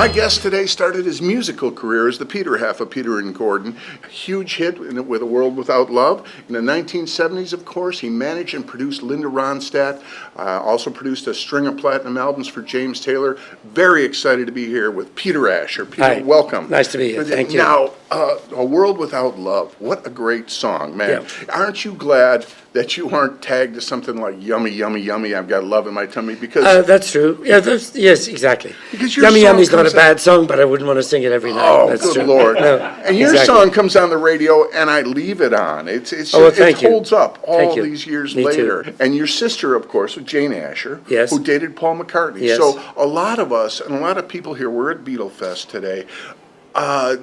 My guest today started his musical career as the Peter half of Peter and Gordon. A huge hit with A World Without Love. In the 1970s, of course, he managed and produced Linda Ronstadt. Also produced a string of platinum albums for James Taylor. Very excited to be here with Peter Asher. Peter, hi. Welcome. Nice to be here. Thank you. Now, A World Without Love. What a great song, man. Yeah. Aren't you glad that you aren't tagged to something like Yummy, Yummy, Yummy, I've Got Love in My Tummy? Because that's true. Yeah, yes, exactly. Because your Yummy song Yummy's not a comes bad song, but I wouldn't want to sing it every night. Oh, That's good true. Lord. No, and your exactly. song comes on the radio, and I leave it on. It's Oh, well, it thank you. holds up all Thank you. these years Me later. too. And your sister, of course, was Jane Asher, Yes. who dated Paul McCartney. Yes. So a lot of us, and a lot of people here, we're at BEATLEFEST today,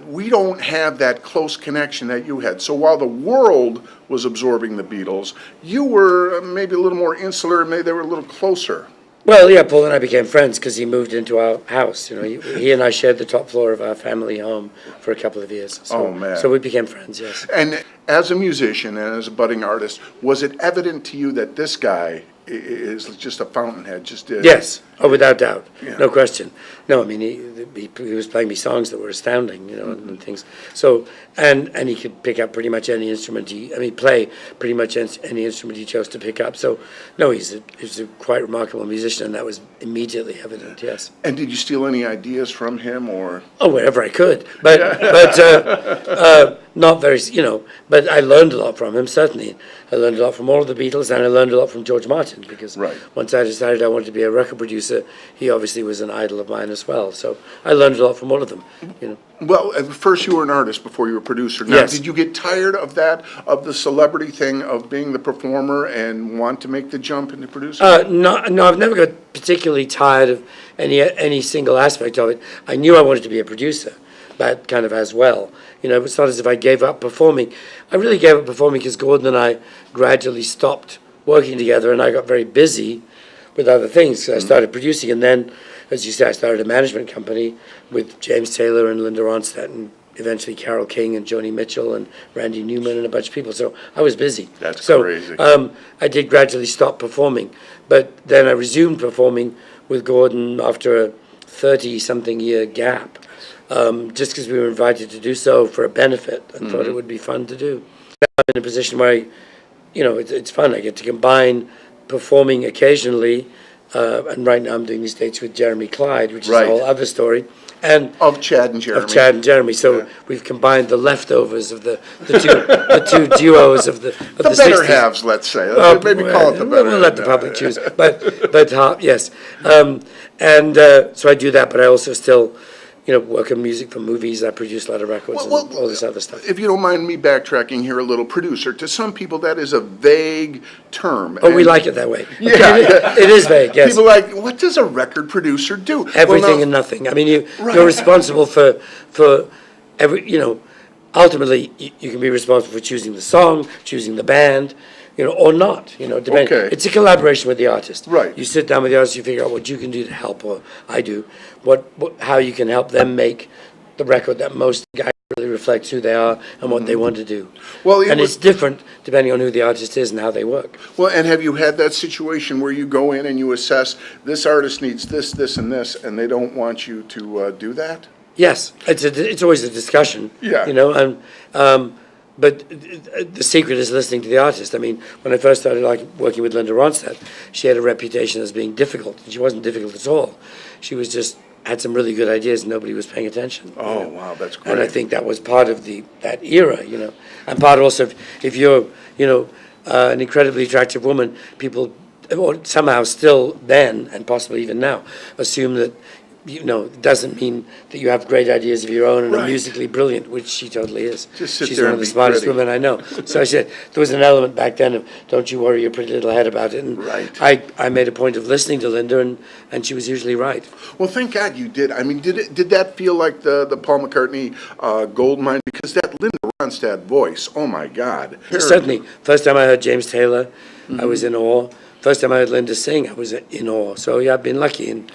we don't have that close connection that you had. So while the world was absorbing the Beatles, you were maybe a little more insular, maybe they were a little closer. Well, yeah, Paul and I became friends because he moved into our house. You know, he and I shared the top floor of our family home for a couple of years. So, Oh, man. So we became friends, yes. And as a musician and as a budding artist, was it evident to you that this guy is just a fountainhead? Yes, oh, without doubt, Yeah. no question. No, I mean, he was playing me songs that were astounding, you know, and things. So, and he could pick up pretty much any instrument play pretty much any instrument he chose to pick up. So, no, he's a quite remarkable musician, and that was immediately evident, yes. And did you steal any ideas from him, or? Oh, wherever I could, but not very, you know. But I learned a lot from him. Certainly, I learned a lot from all of the Beatles, and I learned a lot from George Martin because Right. once I decided I wanted to be a record producer, he obviously was an idol of mine as well. So I learned a lot from all of them. You know. Well, at first you were an artist before you were a producer. Now, Yes. did you get tired of that, of the celebrity thing, of being the performer, and want to make the jump into producing? No, I've never got particularly tired of any single aspect of it. I knew I wanted to be a producer, but kind of as well. You know, it's not as if I gave up performing. I really gave up performing because Gordon and I gradually stopped working together, and I got very busy with other things. So I started producing, and then, as you say, I started a management company with James Taylor and Linda Ronstadt, and eventually Carole King and Joni Mitchell and Randy Newman and a bunch of people. So I was busy. That's so, crazy. I did gradually stop performing, but then I resumed performing with Gordon after a 30-something year gap, just because we were invited to do so for a benefit and thought it would be fun to do. Now I'm in a position where, it's fun. I get to combine performing occasionally, and right now I'm doing these dates with Jeremy Clyde, which is Right. a whole other story. And Of Chad and Jeremy. of Chad and Jeremy. So we've combined the leftovers of the two duos of the The 60s. better halves, let's say. Maybe call it the better. We'll let the public choose. But yes. So I do that, but I also still, work on music for movies. I produce a lot of records and all this other stuff. If you don't mind me backtracking here a little, producer, to some people that is a vague term. Oh, we like it that way. Yeah. It is vague, yes. People are like, what does a record producer do? Everything Well, now- and nothing. I mean, Right. you're responsible for every, ultimately you can be responsible for choosing the song, choosing the band, or not, depending. Okay. It's a collaboration with the artist. Right. You sit down with the artist, you figure out what you can do to help, or I do, how you can help them make the record that most guys really reflects who they are and what they want to do. Well, It's different depending on who the artist is and how they work. Well, and have you had that situation where you go in and you assess, this artist needs this, this, and this, and they don't want you to do that? Yes, it's always a discussion. Yeah. But the secret is listening to the artist. I mean, when I first started working with Linda Ronstadt, she had a reputation as being difficult, and she wasn't difficult at all. She was just had some really good ideas, and nobody was paying attention. Oh, wow, that's great. And I think that was part of that era, and part also if you're an incredibly attractive woman, people somehow still then and possibly even now assume that. It doesn't mean that you have great ideas of your own and are Right. musically brilliant, which she totally is. Just sit She's there one and of the be smartest pretty. women I know. So I said, there was an element back then of, don't you worry your pretty little head about it. And Right. I made a point of listening to Linda, and she was usually right. Well, thank God you did. I mean, did that feel like the Paul McCartney gold mine? Because that Linda Ronstadt voice, oh my God. Certainly. First time I heard James Taylor, I was in awe. First time I heard Linda sing, I was in awe. So yeah, I've been lucky in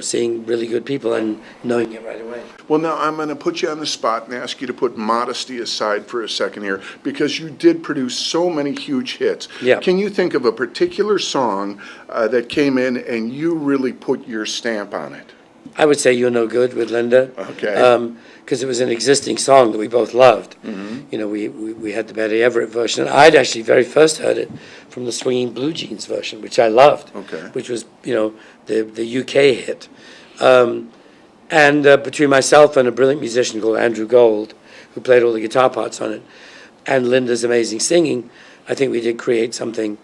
seeing really good people and knowing it right away. Well, now I'm going to put you on the spot and ask you to put modesty aside for a second here, because you did produce so many huge hits. Yeah. Can you think of a particular song that came in and you really put your stamp on it? I would say You're No Good with Linda. Okay. Because it was an existing song that we both loved. You know, we had the Betty Everett version. And I'd actually very first heard it from the Swinging Blue Jeans version, which I loved. Okay. Which was, you know, the UK hit. And between myself and a brilliant musician called Andrew Gold, who played all the guitar parts on it, and Linda's amazing singing, I think we did create something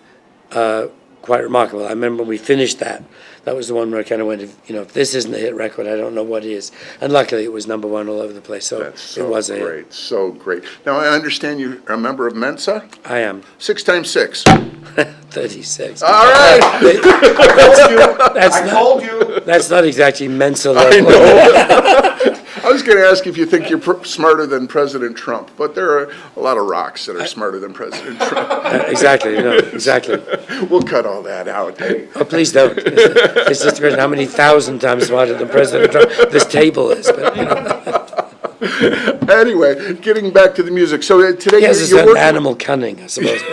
quite remarkable. I remember when we finished that was the one where I kind of went, you know, if this isn't a hit record, I don't know what is. And luckily it was number one all over the place, so, it was a great, hit. so great. Now, I understand you're a member of Mensa? I am. 6 times 6. 36. All right. I told you. That's not exactly Mensa I level. know. I was going to ask if you think you're smarter than President Trump, but there are a lot of rocks that are smarter than President Trump. Exactly, no, exactly. We'll cut all that out. Hey. Oh, please don't. It's just a question how many thousand times smarter than President Trump this table is. But, you know. Anyway, getting back to the music. So today He has a you're certain working. animal cunning, I suppose.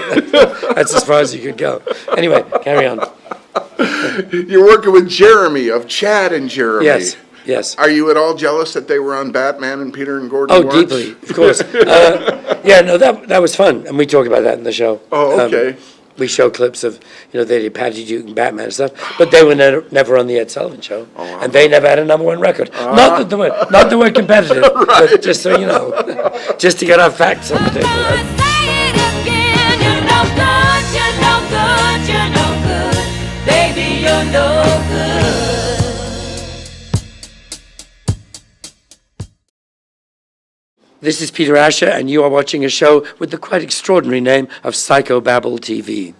That's as far as you could go. Anyway, carry on. You're working with Jeremy of Chad and Jeremy. Yes, yes. Are you at all jealous that they were on Batman and Peter and Gordon? Oh, weren't? deeply, of course. Yeah, no, that was fun, and we talk about that in the show. Oh, okay. We show clips of, you know, they did Patty Duke and Batman and stuff, but they were never on the Ed Sullivan Show, and they never had a number one record. Not that we're competitive, but just so you know, just to get our facts on the table. Say it again, you're no good, you're no good, you're no good, baby, you're no good. This is Peter Asher, and you are watching a show with the quite extraordinary name of PSYCHO BABBLE TV.